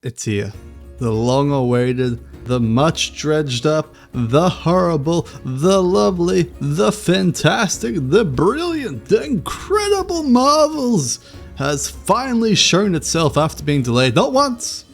It's here. The long awaited, the much dredged up, the horrible, the lovely, the fantastic, the brilliant, the incredible Marvels has finally shown itself after being delayed not once,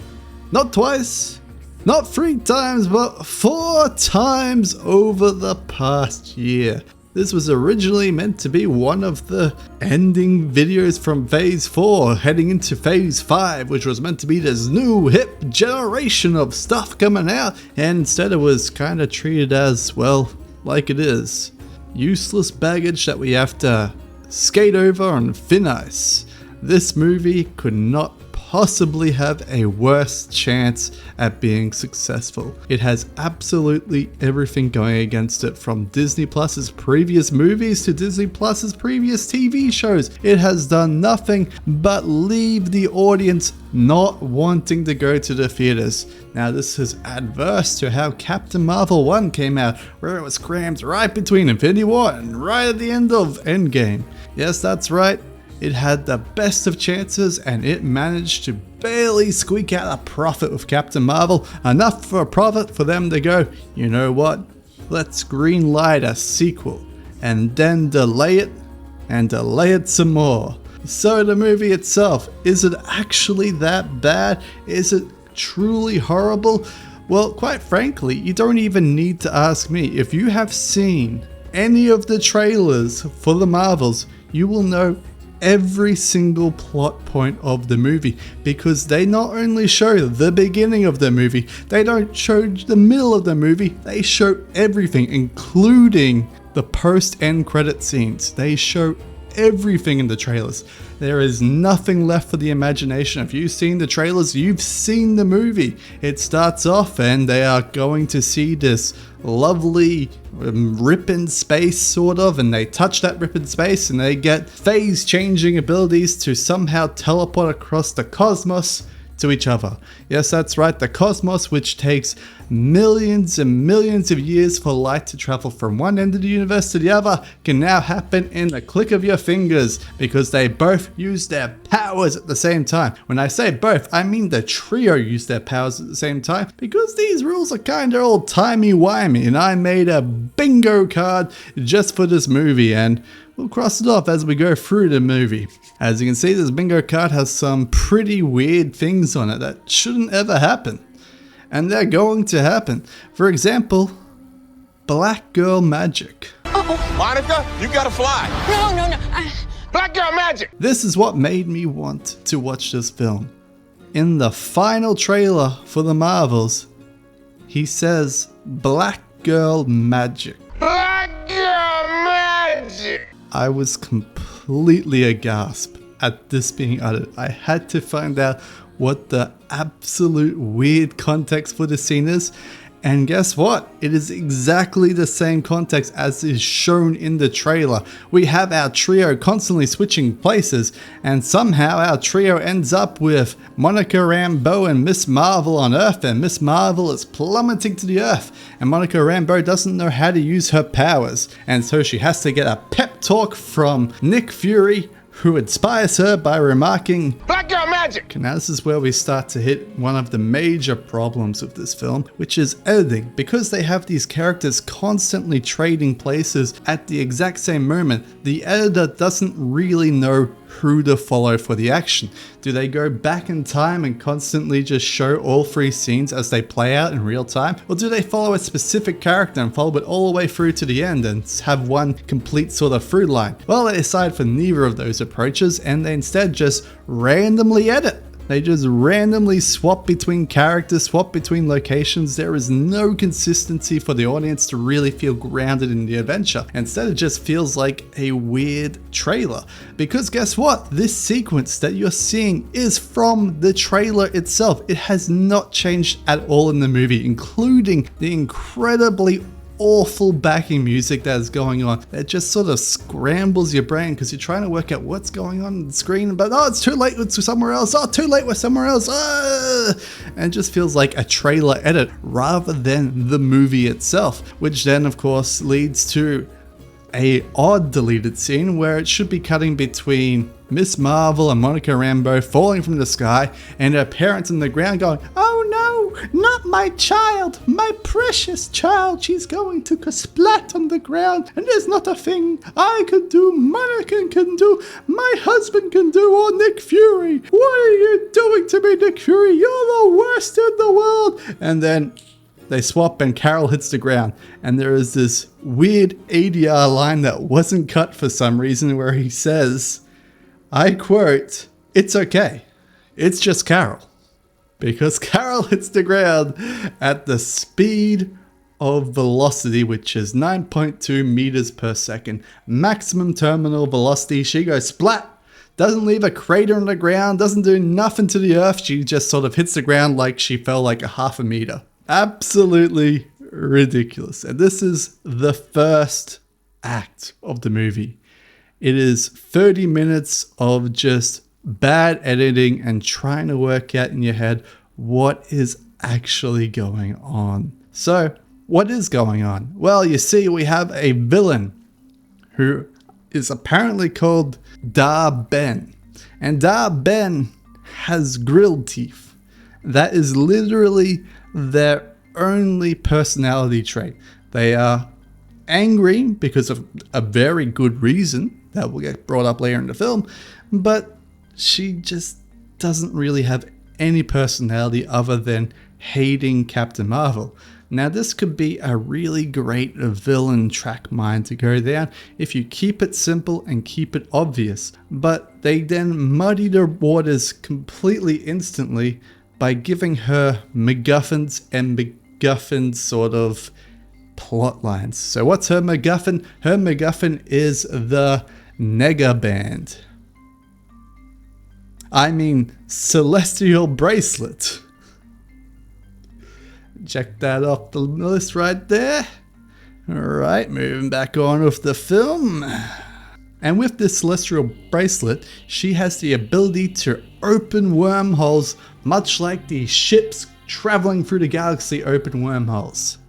not twice, not 3 times, but 4 times over the past year. This was originally meant to be one of the ending videos from Phase 4, heading into Phase 5, which was meant to be this new hip generation of stuff coming out, and instead it was kind of treated as, well, like it is. Useless baggage that we have to skate over on thin ice. This movie could not possibly have a worse chance at being successful. It has absolutely everything going against it, from Disney Plus's previous movies to Disney Plus's previous TV shows. It has done nothing but leave the audience not wanting to go to the theaters. Now this is adverse to how Captain Marvel 1 came out, where it was crammed right between Infinity War and right at the end of Endgame. Yes, that's right. It had the best of chances and it managed to barely squeak out a profit with Captain Marvel, enough for a profit for them to go, you know what, let's greenlight a sequel, and then delay it and delay it some more. So the movie itself, is it actually that bad? Is it truly horrible? Well, quite frankly, you don't even need to ask me. If you have seen any of the trailers for the Marvels, you will know every single plot point of the movie, because they not only show the beginning of the movie, they don't show the middle of the movie, they show everything, including the post-end credit scenes. They show everything in the trailers. There is nothing left for the imagination. If you've seen the trailers, you've seen the movie. It starts off and they are going to see this lovely rip in space, sort of, and they touch that rip in space and they get phase changing abilities to somehow teleport across the cosmos to each other. Yes, that's right, the cosmos, which takes millions and millions of years for light to travel from one end of the universe to the other, can now happen in the click of your fingers, because they both use their powers at the same time. When I say both, I mean the trio use their powers at the same time, because these rules are kinda old timey-wimey, and I made a bingo card just for this movie, and we'll cross it off as we go through the movie. As you can see, this bingo card has some pretty weird things on it that shouldn't ever happen. And they're going to happen. For example, black girl magic. Uh-oh. Monica, you gotta fly. No. Black girl magic. This is what made me want to watch this film. In the final trailer for the Marvels, he says black girl magic. Black girl magic. I was completely aghast at this being uttered. I had to find out what the absolute weird context for the scene is, and guess what? It is exactly the same context as is shown in the trailer. We have our trio constantly switching places, and somehow our trio ends up with Monica Rambeau and Miss Marvel on Earth, and Miss Marvel is plummeting to the Earth, and Monica Rambeau doesn't know how to use her powers, and so she has to get a pep talk from Nick Fury, who inspires her by remarking, Black girl magic! And now this is where we start to hit one of the major problems with this film, which is editing. Because they have these characters constantly trading places at the exact same moment, the editor doesn't really know who to follow for the action. Do they go back in time and constantly just show all 3 scenes as they play out in real time? Or do they follow a specific character and follow it all the way through to the end and have one complete sort of through line? Well, they decide for neither of those approaches, and they instead just randomly edit. They just randomly swap between characters, swap between locations. There is no consistency for the audience to really feel grounded in the adventure. Instead, it just feels like a weird trailer. Because guess what? This sequence that you're seeing is from the trailer itself. It has not changed at all in the movie, including the incredibly awful backing music that is going on. It just sort of scrambles your brain because you're trying to work out what's going on the screen, but oh, it's too late, it's somewhere else, oh, too late, we're somewhere else, and it just feels like a trailer edit rather than the movie itself, which then of course leads to a odd deleted scene where it should be cutting between Miss Marvel and Monica Rambeau falling from the sky and her parents on the ground going, "Oh no, not my child, my precious child. She's going to splat on the ground and there's not a thing I can do, Monica can do, my husband can do, or Nick Fury. What are you doing to me, Nick Fury? You're the worst in the world." And then they swap and Carol hits the ground. And there is this weird ADR line that wasn't cut for some reason where he says, I quote, "It's okay. It's just Carol." Because Carol hits the ground at the speed of velocity, which is 9.2 meters per second. Maximum terminal velocity. She goes splat. Doesn't leave a crater on the ground. Doesn't do nothing to the earth. She just sort of hits the ground like she fell like a half a meter. Absolutely ridiculous. And this is the first act of the movie. It is 30 minutes of just bad editing and trying to work out in your head what is actually going on. So, what is going on? Well, you see, we have a villain who is apparently called Da-Ben. And Da-Ben has grilled teeth. That is literally their only personality trait. They are angry because of a very good reason that will get brought up later in the film, but she just doesn't really have any personality other than hating Captain Marvel. Now, this could be a really great villain track mind to go down if you keep it simple and keep it obvious, but they then muddy the waters completely instantly by giving her MacGuffins and MacGuffin sort of plot lines. So what's her MacGuffin? Her MacGuffin is the Nega Band. I mean, Celestial Bracelet. Check that off the list right there. Alright, moving back on with the film. And with this Celestial Bracelet, she has the ability to open wormholes, much like the ships traveling through the galaxy open wormholes.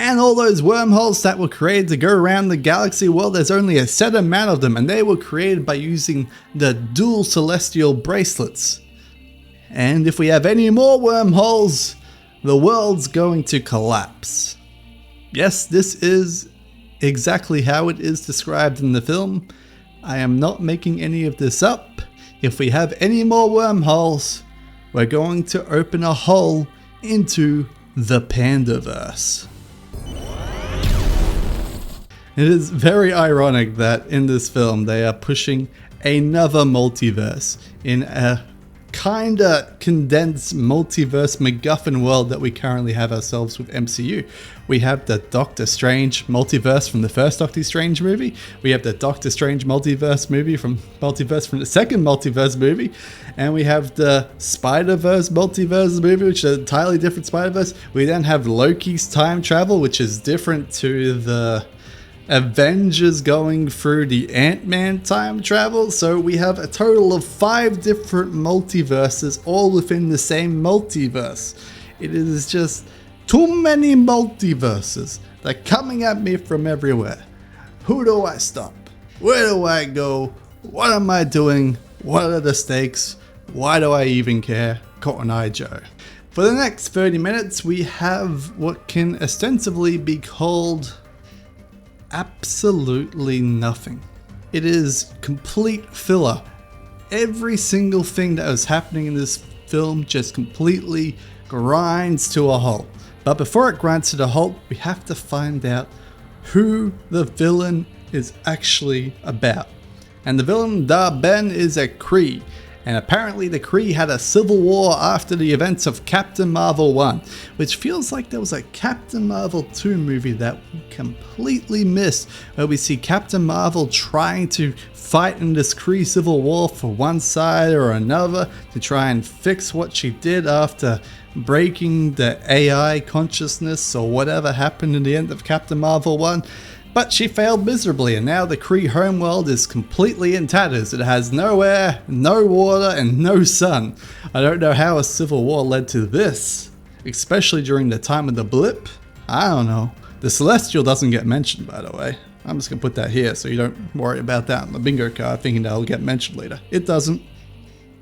And all those wormholes that were created to go around the galaxy, well, there's only a set amount of them, and they were created by using the dual celestial bracelets. And if we have any more wormholes, the world's going to collapse. Yes, this is exactly how it is described in the film. I am not making any of this up. If we have any more wormholes, we're going to open a hole into the panderverse. It is very ironic that in this film they are pushing another multiverse in a kinda condensed multiverse MacGuffin world that we currently have ourselves with MCU. We have the Doctor Strange multiverse from the first Doctor Strange movie. We have the Doctor Strange multiverse from the second multiverse movie. And we have the Spider-Verse multiverse movie, which is an entirely different Spider-Verse. We then have Loki's time travel, which is different to the Avengers going through the Ant-Man time travel. So we have a total of 5 different multiverses all within the same multiverse. It is just too many multiverses. They're coming at me from everywhere. Who do I stop? Where do I go? What am I doing? What are the stakes? Why do I even care? Cotton Eye Joe. For the next 30 minutes we have what can ostensibly be called absolutely nothing. It is complete filler. Every single thing that was happening in this film just completely grinds to a halt. But before it grinds to the halt, we have to find out who the villain is actually about. And the villain, Da-Ben, is a Kree. And apparently the Kree had a civil war after the events of Captain Marvel 1, which feels like there was a Captain Marvel 2 movie that we completely missed, where we see Captain Marvel trying to fight in this Kree civil war for one side or another to try and fix what she did after breaking the AI consciousness or whatever happened in the end of Captain Marvel 1. But she failed miserably, and now the Kree homeworld is completely in tatters. It has no air, no water, and no sun. I don't know how a civil war led to this, especially during the time of the blip. I don't know. The Celestial doesn't get mentioned, by the way. I'm just going to put that here so you don't worry about that on the bingo card thinking that'll get mentioned later. It doesn't.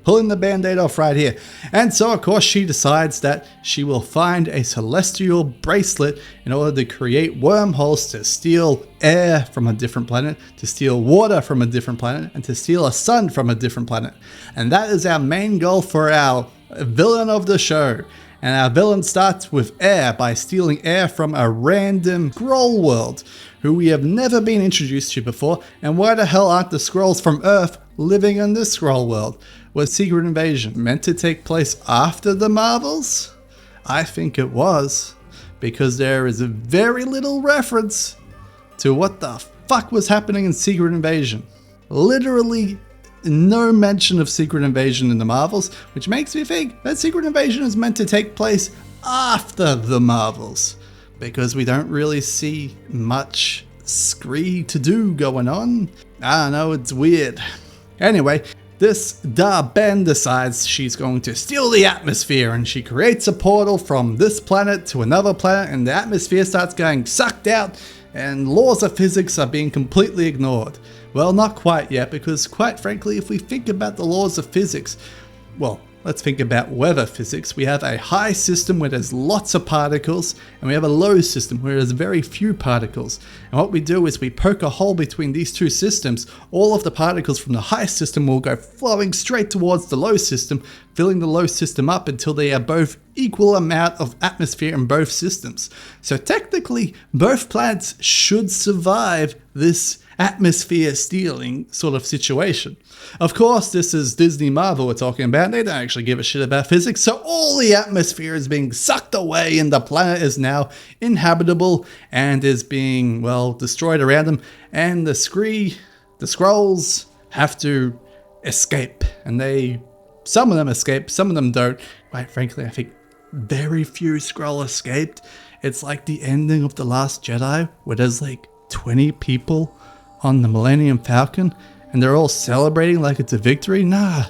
Pulling the band-aid off right here. And so, of course, she decides that she will find a celestial bracelet in order to create wormholes to steal air from a different planet, to steal water from a different planet, and to steal a sun from a different planet. And that is our main goal for our villain of the show. And our villain starts with air by stealing air from a random Skrull world who we have never been introduced to before. And why the hell aren't the Skrulls from Earth living in this Skrull world? Was Secret Invasion meant to take place after the Marvels? I think it was, because there is a very little reference to what the fuck was happening in Secret Invasion. Literally no mention of Secret Invasion in the Marvels, which makes me think that Secret Invasion is meant to take place after the Marvels, because we don't really see much Scree to do going on. I don't know, it's weird. Anyway, this Ben decides she's going to steal the atmosphere, and she creates a portal from this planet to another planet, and the atmosphere starts getting sucked out and laws of physics are being completely ignored. Well, not quite yet, because quite frankly, if we think about the laws of physics, well, let's think about weather physics. We have a high system where there's lots of particles, and we have a low system where there's very few particles. And what we do is we poke a hole between these two systems. All of the particles from the high system will go flowing straight towards the low system, filling the low system up until they are both equal amount of atmosphere in both systems. So technically, both planets should survive this atmosphere stealing sort of situation. Of course, this is Disney Marvel we're talking about. They don't actually give a shit about physics, so all the atmosphere is being sucked away and the planet is now inhabitable and is being, well, destroyed around them. And the Skrulls have to escape. And some of them escape, some of them don't. Quite frankly, I think very few Skrull escaped. It's like the ending of The Last Jedi, where there's like 20 people on the Millennium Falcon and they're all celebrating like it's a victory. Nah,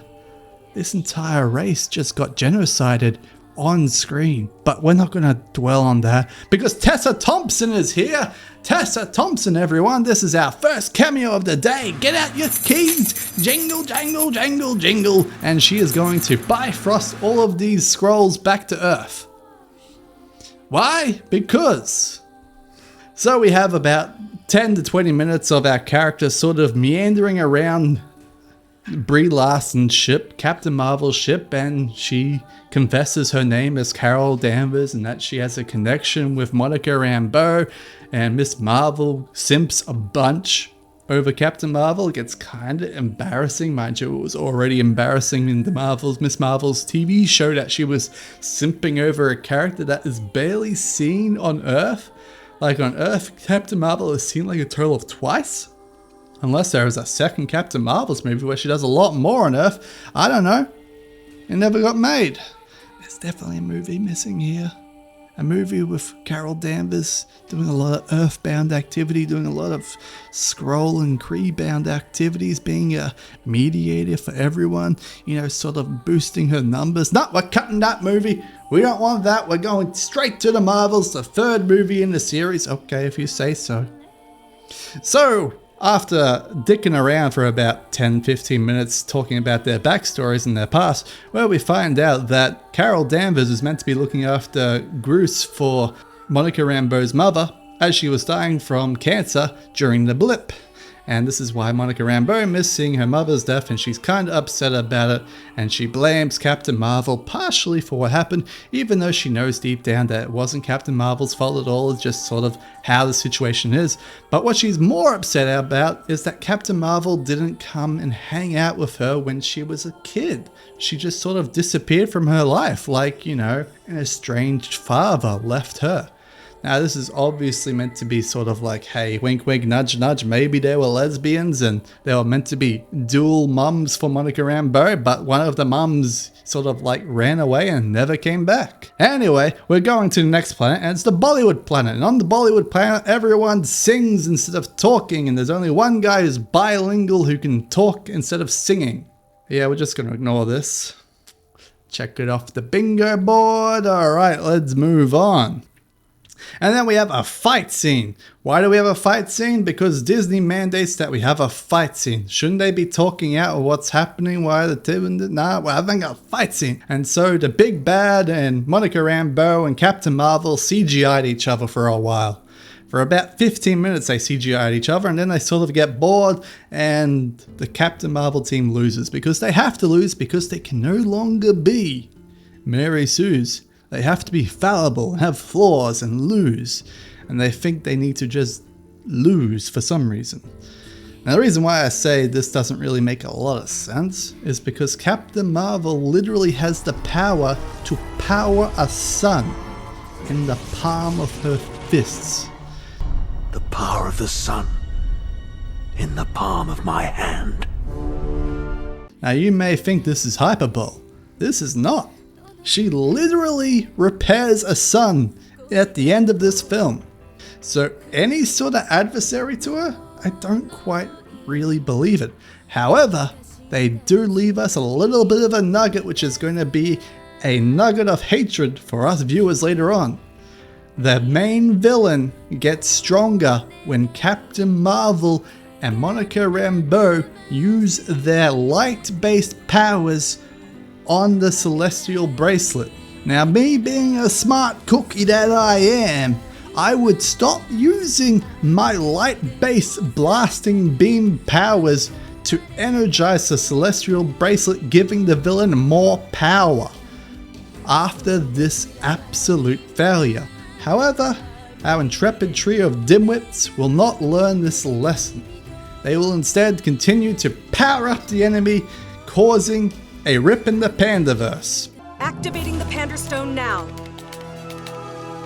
this entire race just got genocided on screen. But we're not going to dwell on that because Tessa Thompson is here. Tessa Thompson, everyone. This is our first cameo of the day. Get out your keys. Jingle, jangle, jangle, jingle. And she is going to bifrost all of these Skrulls back to Earth. Why? Because. So we have about 10 to 20 minutes of our character sort of meandering around Brie Larson's ship, Captain Marvel's ship, and she confesses her name as Carol Danvers and that she has a connection with Monica Rambeau, and Miss Marvel simps a bunch over Captain Marvel. It gets kind of embarrassing. Mind you, it was already embarrassing in the Miss Marvel's TV show that she was simping over a character that is barely seen on Earth. Like on Earth, Captain Marvel is seen like a total of twice. Unless there is a second Captain Marvel's movie where she does a lot more on Earth. I don't know. It never got made. There's definitely a movie missing here. A movie with Carol Danvers doing a lot of Earthbound activity, doing a lot of Skrull and Kree-bound activities, being a mediator for everyone, you know, sort of boosting her numbers. No, we're cutting that movie. We don't want that. We're going straight to the Marvels, the third movie in the series. Okay, if you say so. So, after dicking around for about 10-15 minutes talking about their backstories and their past, well, we find out that Carol Danvers is meant to be looking after Bruce for Monica Rambeau's mother as she was dying from cancer during the blip. And this is why Monica Rambeau missed seeing her mother's death, and she's kind of upset about it, and she blames Captain Marvel partially for what happened, even though she knows deep down that it wasn't Captain Marvel's fault at all. It's just sort of how the situation is. But what she's more upset about is that Captain Marvel didn't come and hang out with her when she was a kid. She just sort of disappeared from her life, like, you know, an estranged father left her. Now, this is obviously meant to be sort of like, hey, wink, wink, nudge, nudge. Maybe they were lesbians and they were meant to be dual mums for Monica Rambeau, but one of the mums sort of like ran away and never came back. Anyway, we're going to the next planet, and it's the Bollywood planet. And on the Bollywood planet, everyone sings instead of talking, and there's only one guy who's bilingual who can talk instead of singing. Yeah, we're just going to ignore this. Check it off the bingo board. All right, let's move on. And then we have a fight scene. Why do we have a fight scene? Because Disney mandates that we have a fight scene. Shouldn't they be talking out what's happening? Why the nah, we're having a fight scene. And so the Big Bad and Monica Rambeau and Captain Marvel CGI'd each other for a while. For about 15 minutes they CGI'd each other, and then they sort of get bored and the Captain Marvel team loses because they have to lose because they can no longer be Mary Sue's. They have to be fallible, have flaws, and lose. And they think they need to just lose for some reason. Now the reason why I say this doesn't really make a lot of sense is because Captain Marvel literally has the power to power a sun in the palm of her fists. The power of the sun in the palm of my hand. Now you may think this is hyperbole. This is not. She literally repairs a sun at the end of this film. So any sort of adversary to her, I don't quite really believe it. However, they do leave us a little bit of a nugget, which is going to be a nugget of hatred for us viewers later on. The main villain gets stronger when Captain Marvel and Monica Rambeau use their light-based powers on the celestial bracelet. Now me being a smart cookie that I am, I would stop using my light-based blasting beam powers to energize the celestial bracelet, giving the villain more power after this absolute failure. However, our intrepid trio of dimwits will not learn this lesson. They will instead continue to power up the enemy, causing a rip in the panderverse. Activating the pander stone now.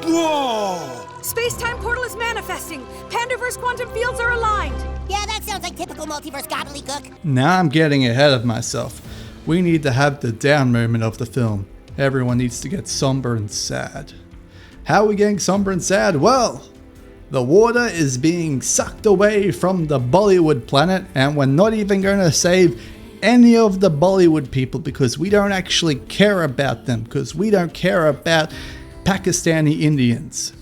Whoa! Space-time portal is manifesting. Panderverse quantum fields are aligned. Yeah, that sounds like typical multiverse gobbledygook. Now I'm getting ahead of myself. We need to have the down moment of the film. Everyone needs to get somber and sad. How are we getting somber and sad? Well, the water is being sucked away from the Bollywood planet, and we're not even going to save any of the Bollywood people because we don't actually care about them, because we don't care about Pakistani Indians.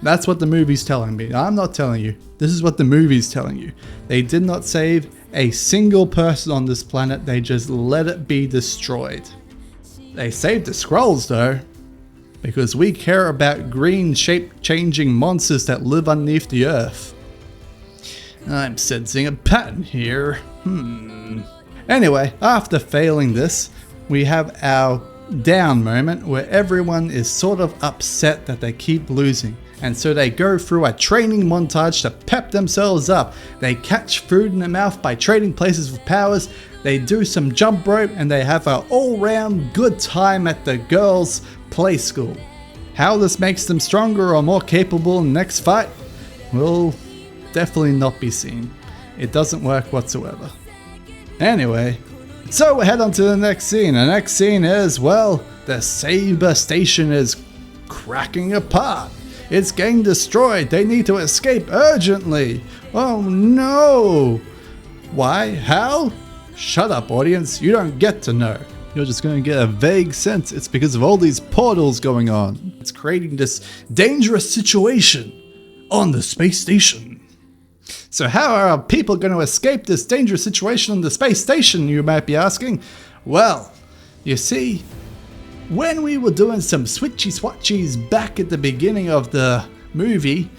That's what the movie's telling me. I'm not telling you. This is what the movie's telling you. They did not save a single person on this planet. They just let it be destroyed. They saved the Skrulls though, because we care about green shape-changing monsters that live underneath the earth. I'm sensing a pattern here. Anyway, after failing this, we have our down moment where everyone is sort of upset that they keep losing. And so they go through a training montage to pep themselves up. They catch food in their mouth by trading places with powers. They do some jump rope and they have an all-round good time at the girls' play school. How this makes them stronger or more capable in the next fight will definitely not be seen. It doesn't work whatsoever. Anyway, so we head on to the next scene. The next scene is, well, the Saber Station is cracking apart. It's getting destroyed. They need to escape urgently. Oh no! Why? How? Shut up, audience. You don't get to know. You're just going to get a vague sense it's because of all these portals going on. It's creating this dangerous situation on the space station. So how are people going to escape this dangerous situation on the space station, you might be asking? Well, you see, when we were doing some switchy swatchies back at the beginning of the movie,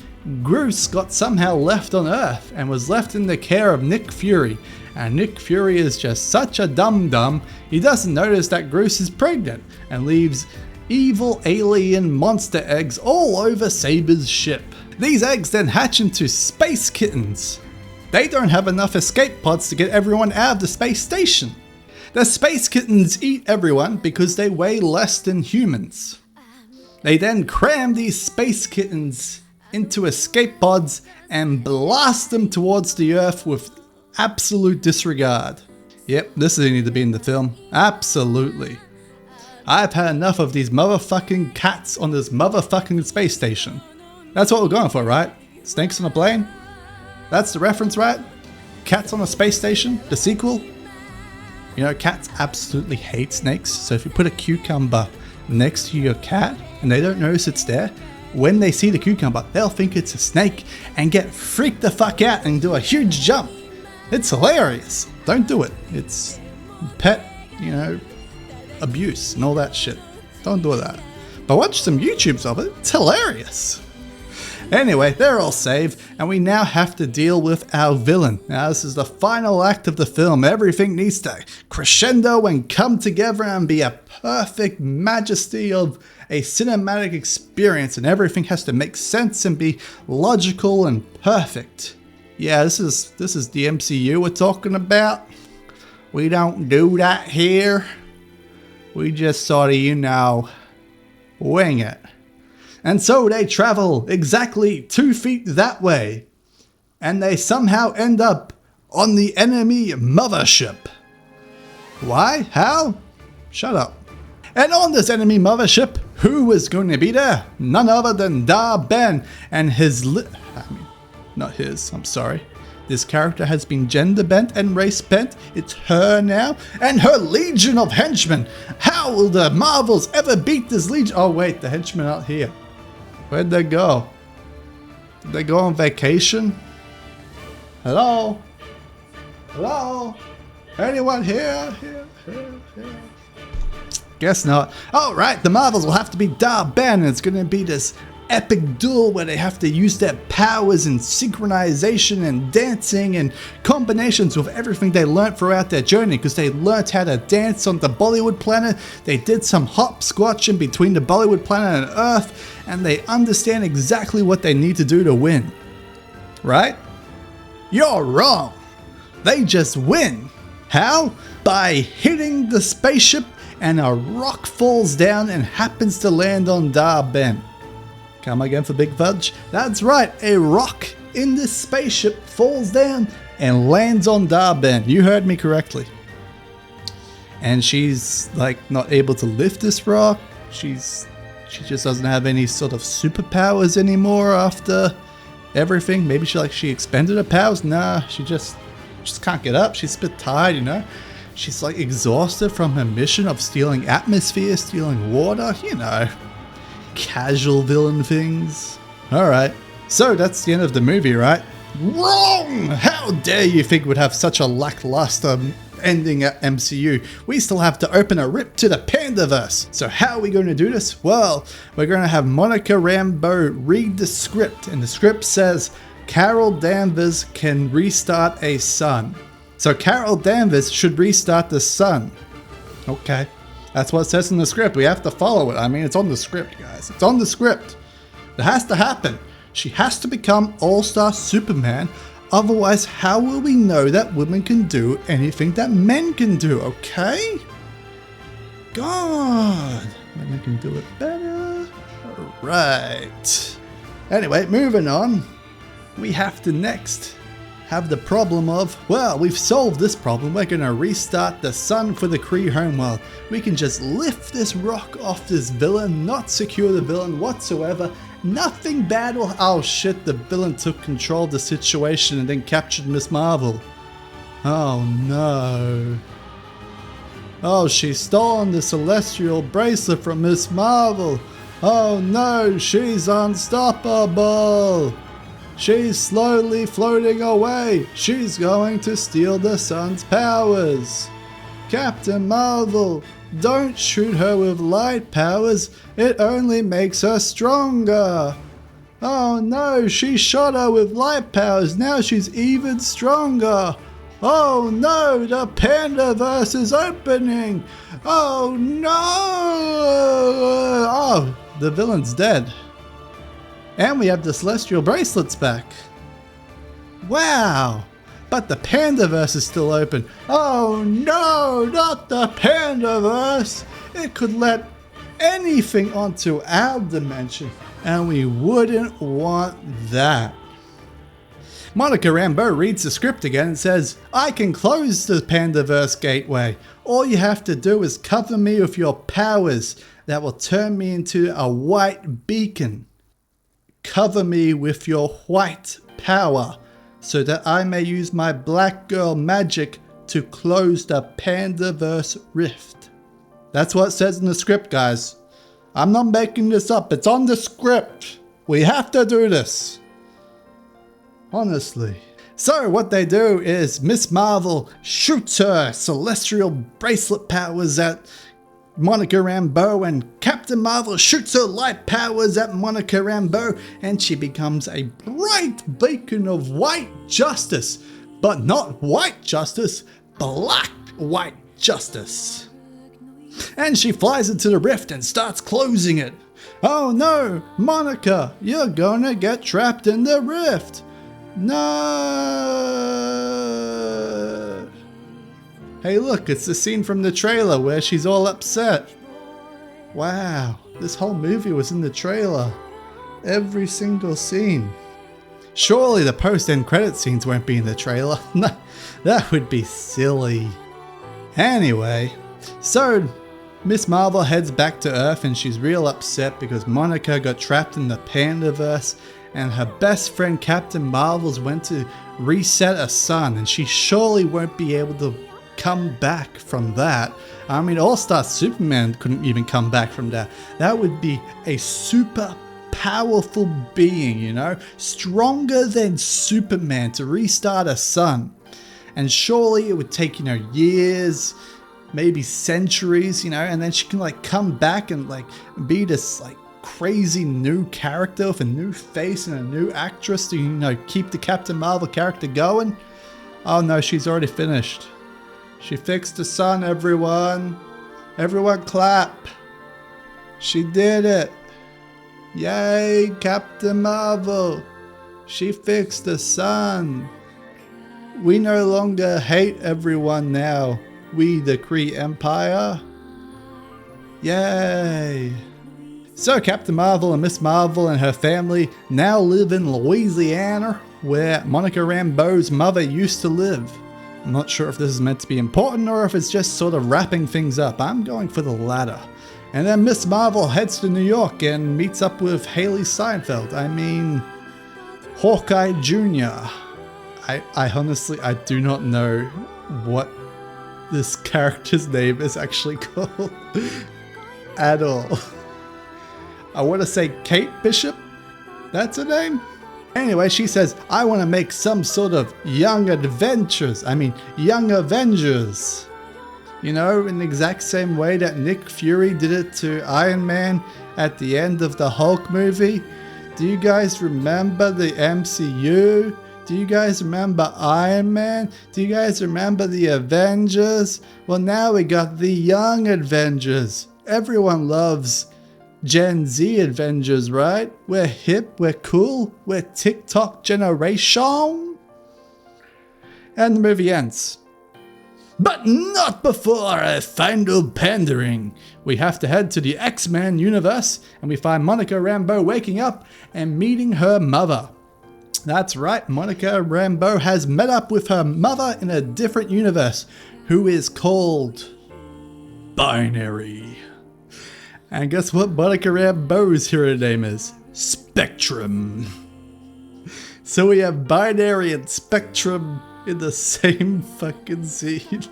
Groose got somehow left on Earth and was left in the care of Nick Fury. And Nick Fury is just such a dum-dum, he doesn't notice that Groose is pregnant and leaves evil alien monster eggs all over Saber's ship. These eggs then hatch into space kittens. They don't have enough escape pods to get everyone out of the space station. The space kittens eat everyone because they weigh less than humans. They then cram these space kittens into escape pods and blast them towards the Earth with absolute disregard. Yep, this doesn't need to be in the film. Absolutely. I've had enough of these motherfucking cats on this motherfucking space station. That's what we're going for, right? Snakes on a plane? That's the reference, right? Cats on a space station? The sequel? You know, cats absolutely hate snakes, so if you put a cucumber next to your cat and they don't notice it's there, when they see the cucumber, they'll think it's a snake and get freaked the fuck out and do a huge jump. It's hilarious. Don't do it. It's pet, abuse and all that shit. Don't do that. But watch some YouTubes of it. It's hilarious. Anyway, they're all saved, and we now have to deal with our villain. Now, this is the final act of the film. Everything needs to crescendo and come together and be a perfect majesty of a cinematic experience, and everything has to make sense and be logical and perfect. Yeah, this is the MCU we're talking about. We don't do that here. We just sort of, wing it. And so they travel exactly 2 feet that way, and they somehow end up on the enemy mothership. Why? How? Shut up. And on this enemy mothership, who is going to be there? None other than Da Ben and his not his, I'm sorry. This character has been gender bent and race bent. It's her now, and her legion of henchmen. How will the Marvels ever beat this legion? Oh wait, the henchmen aren't here. Where'd they go? Did they go on vacation? Hello? Hello? Anyone here? Here. Guess not. Oh right, the Marvels will have to be Da Ben, and it's gonna be this epic duel where they have to use their powers and synchronization and dancing and combinations with everything they learnt throughout their journey, because they learnt how to dance on the Bollywood planet. They did some hopscotching between the Bollywood planet and Earth, and they understand exactly what they need to do to win. Right? You're wrong. They just win. How? By hitting the spaceship, and a rock falls down and happens to land on Da Ben. Come again for Big Fudge? That's right, a rock in this spaceship falls down and lands on Da Ben. You heard me correctly. And she's not able to lift this rock. She just doesn't have any sort of superpowers anymore after everything. Maybe she expended her powers. Nah, she just can't get up. She's a bit tired, She's exhausted from her mission of stealing atmosphere, stealing water, casual villain things. Alright, so that's the end of the movie, right? Wrong! How dare you think we'd have such a lackluster ending at MCU? We still have to open a rip to the panderverse. So how are we going to do this? Well, we're going to have Monica Rambeau read the script, and the script says Carol Danvers can restart a sun. So Carol Danvers should restart the sun. Okay. That's what it says in the script. We have to follow it. I mean, it's on the script, guys. It's on the script. It has to happen. She has to become All-Star Superman. Otherwise, how will we know that women can do anything that men can do, okay? God. Women can do it better. Alright. Anyway, moving on. We have to next have the problem of, well, we've solved this problem. We're going to restart the sun for the Kree homeworld. We can just lift this rock off this villain, not secure the villain whatsoever. Nothing bad will... Oh shit, the villain took control of the situation and then captured Miss Marvel. Oh no. Oh, she's stolen the celestial bracelet from Miss Marvel. Oh no, she's unstoppable. She's slowly floating away. She's going to steal the sun's powers. Captain Marvel, don't shoot her with light powers. It only makes her stronger. Oh no, she shot her with light powers. Now she's even stronger. Oh no, the panderverse is opening. Oh no. Oh, the villain's dead. And we have the celestial bracelets back. Wow! But the panderverse is still open. Oh no, not the panderverse! It could let anything onto our dimension, and we wouldn't want that. Monica Rambeau reads the script again and says, I can close the panderverse gateway. All you have to do is cover me with your powers that will turn me into a white beacon. Cover me with your white power so that I may use my black girl magic to close the panderverse rift. That's what it says in the script, guys. I'm not making this up. It's on the script. We have to do this. Honestly. So what they do is Miss Marvel shoots her celestial bracelet powers at Monica Rambeau, and Captain Marvel shoots her light powers at Monica Rambeau, and she becomes a bright beacon of white justice. But not white justice, black white justice. And she flies into the rift and starts closing it. Oh no, Monica, you're gonna get trapped in the rift. No. Hey look, it's the scene from the trailer where she's all upset. Wow, this whole movie was in the trailer. Every single scene. Surely the post-end credit scenes won't be in the trailer. No, that would be silly. Anyway, so Miss Marvel heads back to Earth and she's real upset because Monica got trapped in the panderverse and her best friend Captain Marvel's went to reset a sun and she surely won't be able to come back from that. I mean, All-Star Superman couldn't even come back from that. That would be a super powerful being, you know, stronger than Superman to restart a sun. And surely it would take, you know, years, maybe centuries, you know, and then she can like come back and like be this like crazy new character with a new face and a new actress to, you know, keep the Captain Marvel character going. Oh no, she's already finished. She fixed the sun, everyone. Everyone clap. She did it. Yay, Captain Marvel. She fixed the sun. We no longer hate everyone now. We, the Kree Empire. Yay. So Captain Marvel and Miss Marvel and her family now live in Louisiana, where Monica Rambeau's mother used to live. I'm not sure if this is meant to be important or if it's just sort of wrapping things up. I'm going for the latter. And then Miss Marvel heads to New York and meets up with Haley Steinfeld. I mean, Hawkeye Jr. I honestly, I do not know what this character's name is actually called at all. I want to say Kate Bishop. That's her name. Anyway, she says, I want to make some sort of young Avengers. You know, in the exact same way that Nick Fury did it to Iron Man at the end of the Hulk movie. Do you guys remember the MCU? Do you guys remember Iron Man? Do you guys remember the Avengers? Well, now we got the young Avengers. Everyone loves Gen Z Avengers, right? We're hip, we're cool, we're TikTok generation. And the movie ends. But not before a final pandering. We have to head to the X-Men universe and we find Monica Rambeau waking up and meeting her mother. That's right, Monica Rambeau has met up with her mother in a different universe, who is called Binary. And guess what Monica Rambeau's hero name is? Spectrum. So we have Binary and Spectrum in the same fucking scene.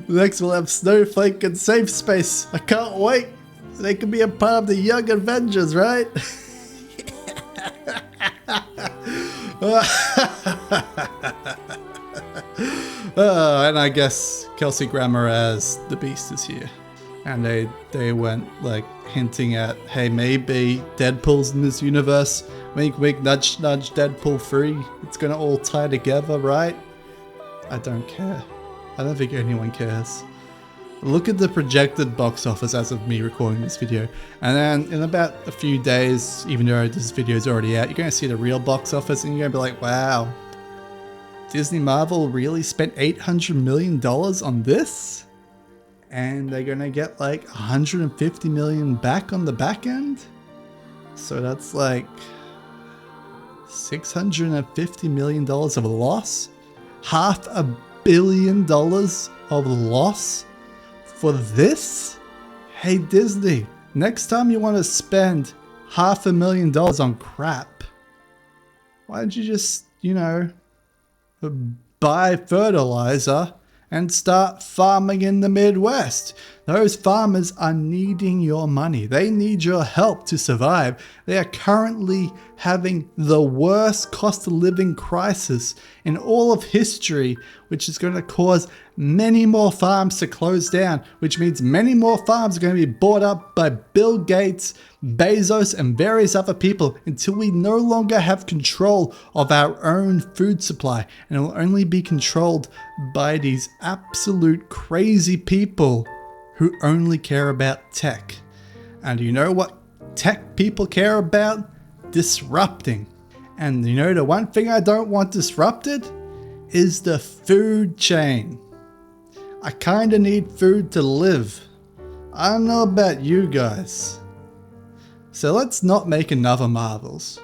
Next we'll have Snowflake and Safe Space. I can't wait. They can be a part of the Young Avengers, right? And I guess Kelsey Grammer as the Beast is here. And they went like hinting at, hey, maybe Deadpool's in this universe. Wink, wink, nudge, nudge, Deadpool 3. It's gonna all tie together, right? I don't care. I don't think anyone cares. Look at the projected box office as of me recording this video. And then in about a few days, even though this video is already out, you're gonna see the real box office and you're gonna be like, wow, Disney Marvel really spent $800 million on this? And they're gonna get like 150 million back on the back end? So that's like $650 million of a loss? $500 million of loss for this? Hey Disney, next time you want to spend $500,000 on crap, why don't you just, you know, buy fertilizer and start farming in the Midwest. Those farmers are needing your money. They need your help to survive. They are currently having the worst cost of living crisis in all of history, which is going to cause many more farms to close down, which means many more farms are going to be bought up by Bill Gates, Bezos, and various other people until we no longer have control of our own food supply, and it will only be controlled by these absolute crazy people who only care about tech. And you know what tech people care about? Disrupting. And you know the one thing I don't want disrupted is the food chain. I kinda need food to live. I don't know about you guys. So let's not make another Marvels.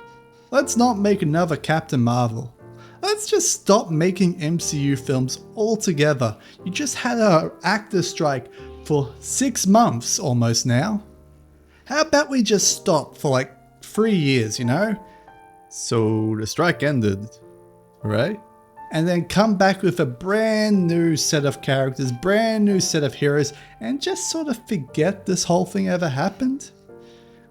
Let's not make another Captain Marvel. Let's just stop making MCU films altogether. You just had an actor strike for 6 months almost now. How about we just stop for like 3 years, you know? So the strike ended, right? And then come back with a brand new set of characters, brand new set of heroes, and just sort of forget this whole thing ever happened.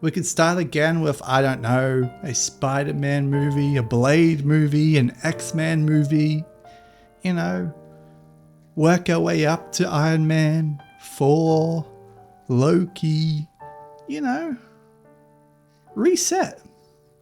We could start again with, I don't know, a Spider-Man movie, a Blade movie, an X-Men movie, you know, work our way up to Iron Man, Thor, Loki, you know, reset.